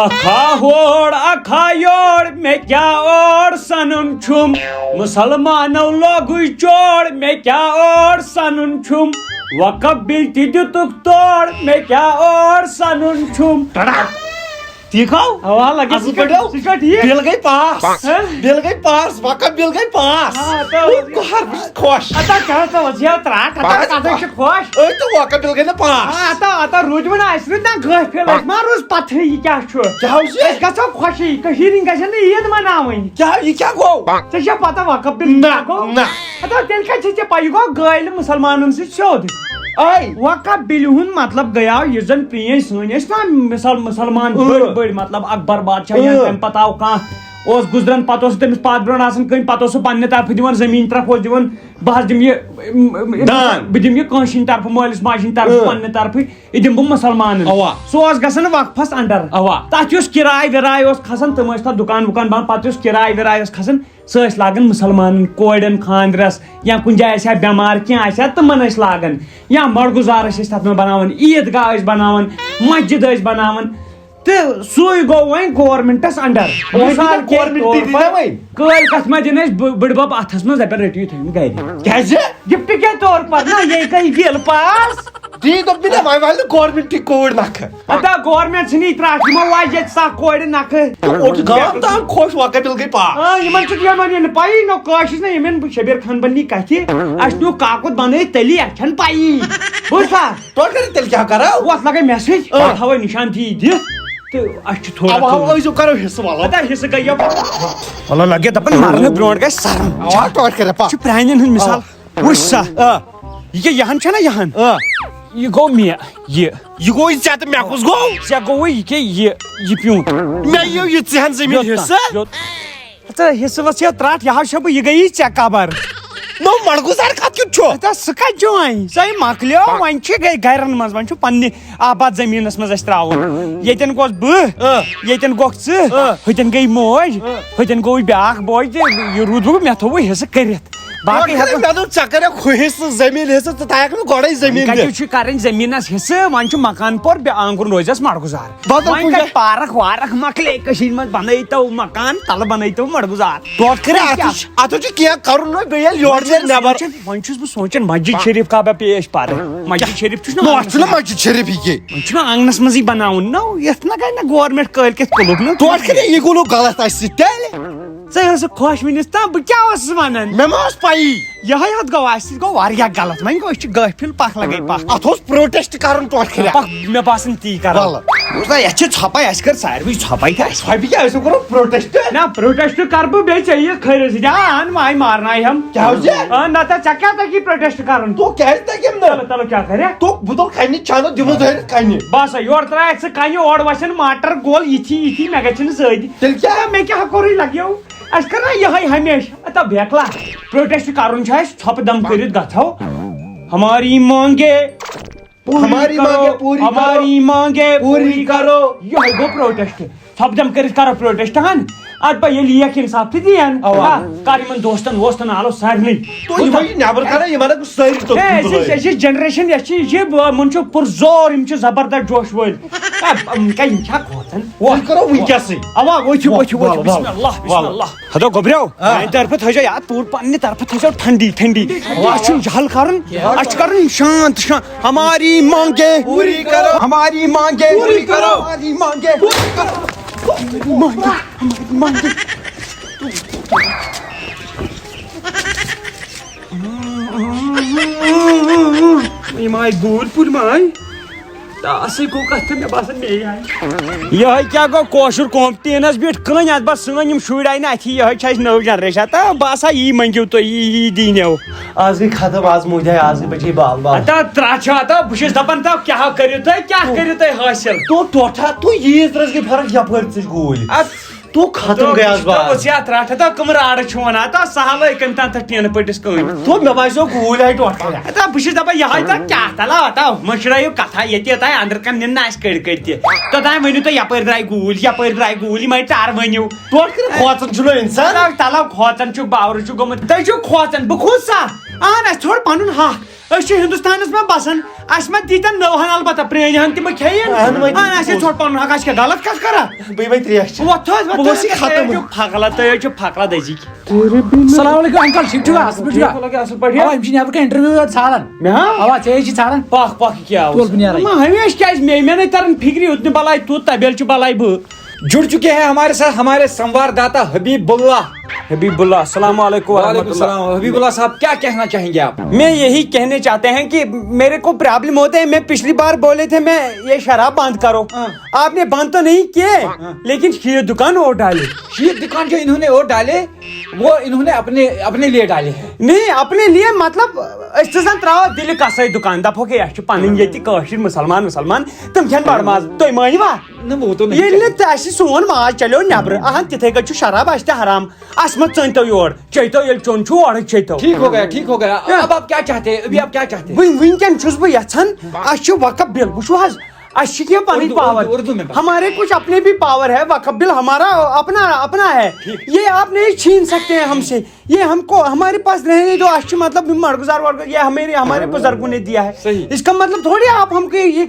اکھا ہوڑ اکھا یور میں کیا اور سنن چھم مسلمانو لوگو چوڑ میں کیا اور سنن چھم وقبل تہ دتک توڑ میں کیا اور سنن چھم ٹھیک ہو لگے بل گئی پاس بل گئی پاس وقت بل گئی پاس خوش خوش تو وقت بل گئی نا پاس روزمن گھر ما روز پتہ یہ کیا گھو خوشی گھن عید مناوین یہ کیا گو ژے پتہ وقت بل تیل کتہ پی گو گائل مسلمانن سیود وقت بل ہند مطلب گیا یہ زن پرین سن نا مسلمان بڑ مطلب اکبر بادشاہ یا تمہ پتہ آو کانٛہہ اوس گزران پتہ اوس تٔمِس پتھ برونٛٹھ آسان کٕنۍ پتہ اوس سُہ پننہِ طرفہٕ دِوان زٔمیٖن طرف اوس دِوان بہٕ حظ دِمہٕ یہِ بہٕ دِمہٕ یہِ کٲنٛسہِ ہٕنٛدِ طرفہٕ مٲلِس ماجہِ ہٕنٛدِ طرفہٕ پننہِ طرفہٕ یہِ دِمہٕ بہٕ مُسلمانن سُہ اوس گژھان وقفس انڈر تتھ یُس کِراے وِراے اوس کھسان تِم ٲسۍ تتھ دُکان وُکان بنان پتہٕ یُس کِراے وِراے ٲس کھسان سُہ ٲسۍ لاگان مُسلمانن کورٮ۪ن خانٛدرس یا کُنہِ جایہِ آسہِ ہا بٮ۪مار کینٛہہ آسہِ ہا تِمن ٲسۍ لاگان یا مۄڑگُزار ٲسۍ أسۍ تتھ منٛز بناوان عیٖدگاہ ٲسۍ بناوان مسجد ٲسۍ بناوان تہٕ سُے گوٚو وۄنۍ گورمنٹس انڈر مثال کٲلۍ کتھ منٛز دِن أسۍ بٕڈبب اتھس منٛز دپن رٔٹِو یہِ تھٲیِو گرِ کیازِ گفٹ کے طور پر نا یہ گئی بل پاس تی دوٚپ مےٚ وۄنۍ والہِ نہٕ گورمنٹٕے کوٗر نکھٕ ادا گورمنٹ ژھٕنی تراش یِمو واجہِ ییٚتہِ سکھ کورِ نکھٕ گام تام خوش وقت بل گئی پاس یِمن چھُ یِمن یہِ نہٕ پایی نو کٲشِر نا یِمن شبیر خان بنی کتھِ اسہِ نیوٗ کاکُد بنٲیِتھ تیٚلی اسہِ چھنہٕ پایی بوٗزتھا توتہِ کٔرِتھ تیٚلہِ کیٛاہ کرو وتھ لگے میسیج تھاوے نشانتی دِتھ تہٕ اسہِ چھُ تھوڑا ٲسِو کرو حصہٕ ولو ادا حصہٕ گٔیو ولو لگے دپان مرنہٕ برونٛٹھ گژھِ سرم توتہِ کٔرِتھ پا چھُ پرانٮ۪ن ہٕنٛز مثال وٕچھ سا یہِ یہن چھنا یہن یہ گو مےٚ یہ گوٚو ژےٚ تہٕ مےٚ کُس گوٚو ژےٚ گوٚوُے یہِ کیٛاہ یہِ پیوٗنٛت مےٚ یِیو یہِ ژٕ ہن زٔمیٖن حصہٕ حصہٕ وصہٕ ترٛٹھ یہِ حظ چھِ بہٕ یہِ گٔیی ژےٚ قبر نو مۄڑگُزار کتھ کیُتھ چھُ سُہ کتہِ چھُ وۄنۍ سۄے مۄکلیو وۄنۍ چھِ گرن منٛز وۄنۍ چھُ پننہِ آباد زٔمیٖنس منٛز اسہِ تراوُن ییٚتٮ۪ن گوٚژھ بہٕ ییٚتٮ۪ن گوٚکھ ژٕ ہُتٮ۪ن گٔے موج ہُتٮ۪ن گوٚوُے بیٛاکھ بوے تہٕ یہِ روٗدوٕ مےٚ تھوٚوُے حصہٕ کٔرِتھ باقٕے مےٚ دوٚپ ژےٚ کَرکھ حصہٕ زٔمیٖن حصہٕ ژٕ تھایکھ نہٕ گۄڈے زٔمیٖن کتہِ چھُ کَرٕنۍ زٔمیٖنس حصہٕ وۄنۍ چھُ مکان پور آنگُن روزٮ۪س مۄڑگُزار وۄنۍ کتہِ پارک وارک مۄکلے کٔشیٖرِ منٛز بنٲیتو مکان تلہٕ بنٲیتو مۄڑگُزار توتہِ کٔرِتھ اتھ چھُ کینٛہہ کرُن بیٚیہِ ییٚلہِ یورٕ نیرِ نٮ۪بر وۄنۍ چھُس بہٕ سونٛچان مسجد شریٖف کابا پیش پرٕ مسجد شریٖف چھُ اَتھ چھُنہ مسجد شریٖف یہِ کیٛاہ وۄنۍ چھُنہ آنگنس منٛزٕے بناوُن نو یتھ نہ گٔے نہ گورمنٹ کٲلۍ کٮ۪تھ کُلُک توتہِ کٔرِتھ یہِ گوٚو نہٕ غلط اسہِ سۭتۍ تیٚلہِ ژٕ ٲسٕکھ خۄش وٕنِس تام بہٕ کیٛاہ اوسُس ونان مےٚ ما ٲس پایی یہے یوت گوٚو اسہِ سۭتۍ گوٚو واریاہ غلط وۄنۍ گوٚو أسۍ چھِ گٲفِل پکھ لگے پکھ اتھ اوس پروٹیسٹ کرُن توتہِ کٔرِتھ مےٚ باسان تی کرو یتھ چھِ ژھۄپے اسہِ کٔر ساروٕے ژھۄپے تہٕ اسہِ ژھۄپہِ کیٛاہ ٲسِو کرو پروٹیسٹ نہ پروٹیسٹ کر بہٕ بیٚیہِ ژےٚ یہِ کھٔرِس جان ماے مارناے ہم نتہٕ ژےٚ کیٛاہ تگی پروٹیسٹ کرُن تو کیٛازِ تگیم نہٕ چلو کیٛاہ کرے تو بہٕ دوٚپ کنہِ چانو دِمو دٲرِتھ کنہِ بس یورٕ ترٛایکھ ژٕ کنہِ اورٕ وسن ماٹر گول یِتھی مےٚ گژھِ سۭتۍ تیٚلہِ کیٛاہ مےٚ کیٛاہ کوٚرُے لگیو اسہِ کرنا یہے ہمیشہ تا بیکلا پروٹیسٹ کرُن چھُ اسہِ ژھۄپہٕ دم کٔرِتھ گژھو ہماری مانگے ہماری مانگے پوری کرو یہے گوٚو پروٹیسٹ ژھۄپہٕ دم کٔرِتھ کرو پروٹیسٹ ہن ادٕ بہٕ ییٚلہِ یِکھ اِنصاف تہِ دِین کر یِمن دوستن ووستن آلو سارنٕے نٮ۪بر کران یِمن أسۍ چھِ جنریشن یۄس چھِ یہِ چھِ یِمن چھُ پُرزور یِم چھِ زبردست جوش وٲلۍ کیٛاہ یِم چھا کھوژان کرو ؤنکیٚسٕے اوا ؤتھِو ؤتھِو ؤتھِو بسم اللہ بسم اللہ ہتو گوٚبریو میانہِ طرفہٕ تھٲیزیو یاد پوٗرٕ پننہِ طرفہٕ تھٲیزیو ٹھنڈی ٹھنڈی اسہِ چھُنہٕ جہل کرُن اسہِ چھُ کرُن شانت شانت ہماری مانگے پوری کرو ہماری مانگے پوری کرو ہماری مانگے پوری کرو ہماری مانگے یِم آیہِ گوٗرۍ پوٗرۍ ماے تاسٕے گوٚو کتھ تہٕ مےٚ باسان مے آیہِ یہے کیٛاہ گوٚو کٲشُر قوم ٹیٖنس بیٖٹھ کٕنۍ اتھ بس سٲنۍ یِم شُرۍ آیہِ نہٕ اتھی یہے چھِ اسہِ نٔو جنریشن تہٕ باسان یی منٛگِو تُہۍ یی دیٖنو آز گٔے ختم آز موٗدے آز گٔے بچے بال بال اتا ترٛٹھ چھُ اتا بہٕ چھُس دپان تو کیٛاہ کٔرِو تُہۍ حٲصِل تو ٹوٹھا تو ییٖژ رس گٔے فرق یپٲرۍ ژٕ گوٗلۍ تو ختم گٔے آز بال ترٛٹھ اتا کٕم راڑٕ چھِ ونان تا سہلٕے کٔمۍ تام تتھ ٹیٖنہٕ پٔٹِس کٕنۍ تو مےٚ باسیو گوٗلۍ آیہِ ٹوٹھا اتا بہٕ چھُس دپان یہے تا کیٛاہ تلا اتا مٔشرٲیِو کتھا ییٚتہِ اوتانۍ انٛدر کن نِن نہٕ اسہِ کٔڑۍ کٔڑۍ تہِ توٚتانۍ ؤنِو تُہۍ یپٲرۍ درٛاے گوٗلۍ یِمے ٹر ؤنِو توتہِ کٔرِتھ کھوژان چھُنہ اِنسان تلا کھوژان چھُ باورٕ چھُ گوٚمُت تُہۍ چھِو کھوژان بہٕ کھوٗژ سا اہن اس تھوڑ پنن حق اس ہندوستانس میں بسان اس میں تیتن نوہن البتہ پرین ہن تم کھین اس تھوڑ پنن حق اس غلط کس کرا بھائی تریش وہ ختم پھکلا تو پھکلا دزی السلام علیکم انکل ٹھیک چھو اصل پٲٹھۍ اوا یِم چھِ انٹرویو ژھانڈان اوا ژےٚ چھِ ژھانڈان پاک پاک کیا تُل بہٕ نیرے ہمیشہ کیازِ مے نہ ترن فکری اتنی بلائی تو تبیل چھ بلائی بہ جڑ چکے ہیں ہمارے ساتھ ہمارے سنوارداتا حبیب اللہ. حبیب اللہ السلام علیکم وعلیکم السلام. حبیب اللہ صاحب کیا کہنا چاہیں گے آپ؟ میں یہی کہنے چاہتے ہیں کہ میرے کو پرابلم ہوتے ہیں. میں پچھلی بار بولے تھے میں یہ شراب بند کرو, آپ نے بند تو نہیں کیے لیکن یہ دکان اور ڈالے. یہ دکان جو انہوں نے اور ڈالے وہ انہوں نے اپنے لیے ڈالے ہیں. نہیں اپنے لیے مطلب تراو دل کسے دکان دپو کہ یہ پن یہ مسلمان تم کھین بڑ ماز تھی مانوا یہ سون ماز چلو نبر اہن تتھے کچھ شراب اس حرام اس مت ژنتو یور چیتو یل چون چھو اور چیتو. ٹھیک ہو گیا اب آپ کیا چاہتے ہیں؟ ابھی آپ کیا چاہتے ہیں؟ ونکن چھس بہ یژھان اس وقف بل وچھو حظ اس کی پنی پاور ہمارے کچھ اپنے بھی پاور ہے. وقف بل ہمارا اپنا ہے, یہ آپ نہیں چھین سکتے ہیں ہم سے. یہ ہم کو ہمارے پاس رہنے دو. اس مطلب مرگزار یہ ہمارے بزرگوں نے دیا ہے. اس کا مطلب تھوڑی آپ ہم کو یہ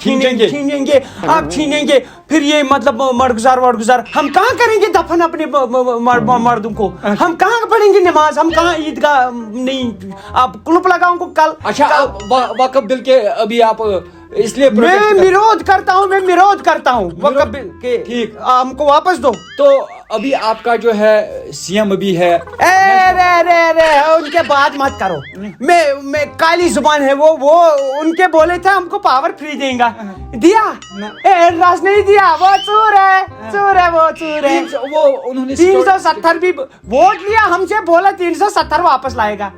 چھینیں گے آپ چھینیں گے پھر یہ مطلب مرگزار ہم کہاں کریں گے دفن اپنے مردوں کو؟ ہم کہاں پڑھیں گے نماز؟ ہم کہاں عیدگاہ نہیں آپ کلپ لگاؤں کو کل. اچھا وقف بل کے ابھی آپ اس لیے میں مرود کرتا ہوں وقف بل کے. ٹھیک ہم کو واپس دو. تو ابھی آپ کا جو ہے سی ایم ابھی ہے. ان کے بات مت کرو. میں کالی زبان ہے وہ ان کے بولے تھے ہم کو پاور فری دیں گا. دیا راس نہیں دیا. وہ چور ہے وہ انہوں نے 370 بھی ووٹ لیا ہم سے, بولا 370 واپس لائے گا.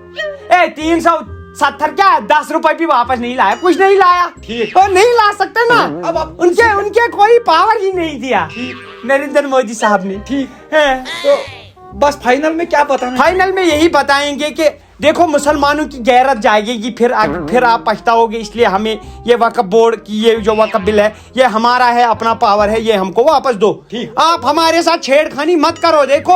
370 کیا 10 روپے بھی واپس نہیں لایا, کچھ نہیں لایا. ٹھیک اور نہیں لا سکتے نا. اب ان کے کوئی پاور ہی نہیں دیا نریندر مودی صاحب نے. ٹھیک ہے تو بس فائنل میں کیا بتانا؟ فائنل میں یہی بتائیں گے کہ دیکھو مسلمانوں کی غیرت جائے گی پھر آپ پچھتاؤ گے. اس لیے ہمیں یہ وقف بورڈ کی یہ جو وقف بل ہے یہ ہمارا ہے, اپنا پاور ہے, یہ ہم کو واپس دو. آپ ہمارے ساتھ چھیڑ خانی مت کرو. دیکھو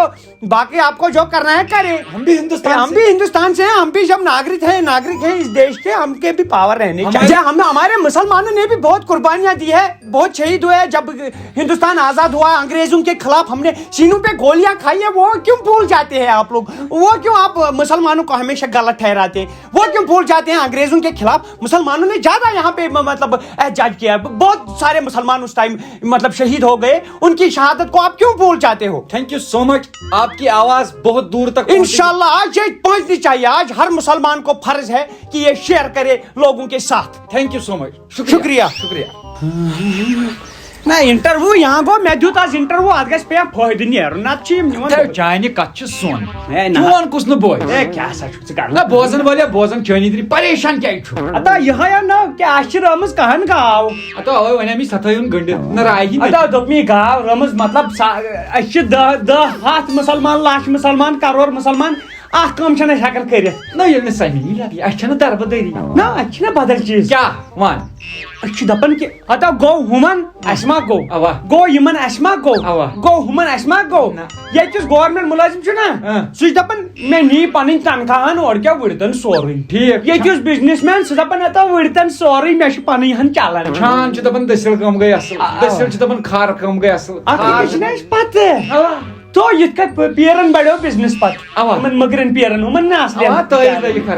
باقی آپ کو جو کرنا ہے کریں. ہم بھی ہندوستان سے ہیں. ہم بھی جب ناگرک ہیں اس دیش کے, ہم کے بھی پاور رہنے چاہیے. ہمارے مسلمانوں نے بھی بہت قربانیاں دی ہے, بہت شہید ہوئے. جب ہندوستان آزاد ہوا انگریزوں کے خلاف ہم نے سینوں پہ گولیاں کھائی ہیں. وہ کیوں بھول جاتے ہیں آپ لوگ؟ وہ کیوں آپ مسلمانوں کو ہمیشہ غلط ٹھہراتے ہیں؟ وہ کیوں بھول جاتے ہیں انگریزوں کے خلاف مسلمانوں نے زیادہ یہاں پہ مطلب احتجاج کیا. بہت سارے مسلمان اس ٹائم مطلب شہید ہو گئے. ان کی شہادت کو آپ کیوں بھول جاتے ہو؟ تھینک یو سو مچ. آپ کی آواز بہت دور تک انشاءاللہ آج یہ پہنچنی چاہیے. آج ہر مسلمان کو فرض ہے کہ یہ شیئر کرے لوگوں کے ساتھ. تھینک یو سو مچ. شکریہ. نہ انٹرویو یہاں گو میں دیت آج انٹرویو ات گژھِ پے فٲیدٕ نیرُن. نتہٕ چھِ یِم چانہِ کتھ چھِ سون چون کُس نہٕ بوزِ. کیٛاہ سا چھُکھ ژٕ کران؟ نہ بوزن وٲلۍ بوزن چٲنی طریٖقہٕ پریشان کیٛازِ چھُ؟ اتا یِہے نہ کیٛاہ اَسہِ چھِ رٲمٕژ کہن گاو. اتا اوے ونے مےٚ ستٲیُن گٔنڈِتھ نہ راہی. اتا دوٚپ مےٚ گاو رٲمٕژ مطلب اَسہِ چھِ 10 مسلمان لچھ مسلمان کرور مسلمان اکھ کٲم چھنہٕ أسۍ ہٮ۪کان کٔرِتھ. نہ ییٚلہِ نہٕ سمی لگی اَسہِ چھنہٕ دربٕدٔری. نہ اَتہِ چھِنہ بدل چیٖز. کیٛاہ وَن؟ أسۍ چھِ دپان کہِ اتا گوٚو ہُمن اَسہِ ما گوٚو, اوا گوٚو یِمن اَسہِ ما گوٚو, اوا گوٚو ہُمن اَسہِ ما گوٚو. ییٚتہِ یُس گورمنٹ مُلٲزِم چھُ نا سُہ چھُ دپان مےٚ نی پنٕنۍ تنخواہن اورٕ کیٛاہ وٕڑتن سورُے. ٹھیٖک. ییٚتہِ یُس بِزنس مین سُہ دپان اتا وٕڑتن سورُے مےٚ چھُ پنٕنۍ ہن چلان. چھان چھُ دپان دٔسِل کٲم گٔے اصل, دٔسِل چھُ دپان کھار کٲم گٔے اصل. اتھ چھِنہ اَسہِ پتہٕ تو یِتھ کٔنۍ پیرن بڑیو بِزنس پتہٕ یِمن مٔکرین پیرن ہُمن نہ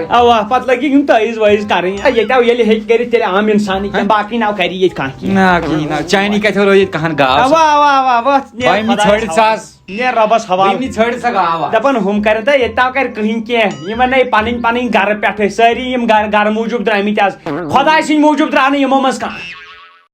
اوا پتہٕ لگی یِم تٲیٖز وٲیٖز کرٕنۍ. ییٚتہِ آو ییٚلہِ ہیٚکہِ کٔرِتھ تیٚلہِ عام انسانٕے کینٛہہ باقٕے ناو کری ییٚتہِ کانٛہہ کینٛہہ. نہ کِہیٖنۍ نہ چانی کتہِ روزِ ییٚتہِ کہن گاو. اوا ژھٲڑِتھ ساس نیر رۄبس حوالہٕ ژھٲڑِتھ سا گاو. دپان ہُم کرن تہٕ ییٚتہِ تاو کرِ کٕہٕنۍ کینٛہہ. یِمن نے پنٕنۍ گرٕ پٮ۪ٹھٕے سٲری یِم گرٕ موٗجوٗب درٛامٕتۍ آز خۄداے سٕنٛدۍ موٗجوٗب درٛاو نہٕ یِمو منٛز کانٛہہ.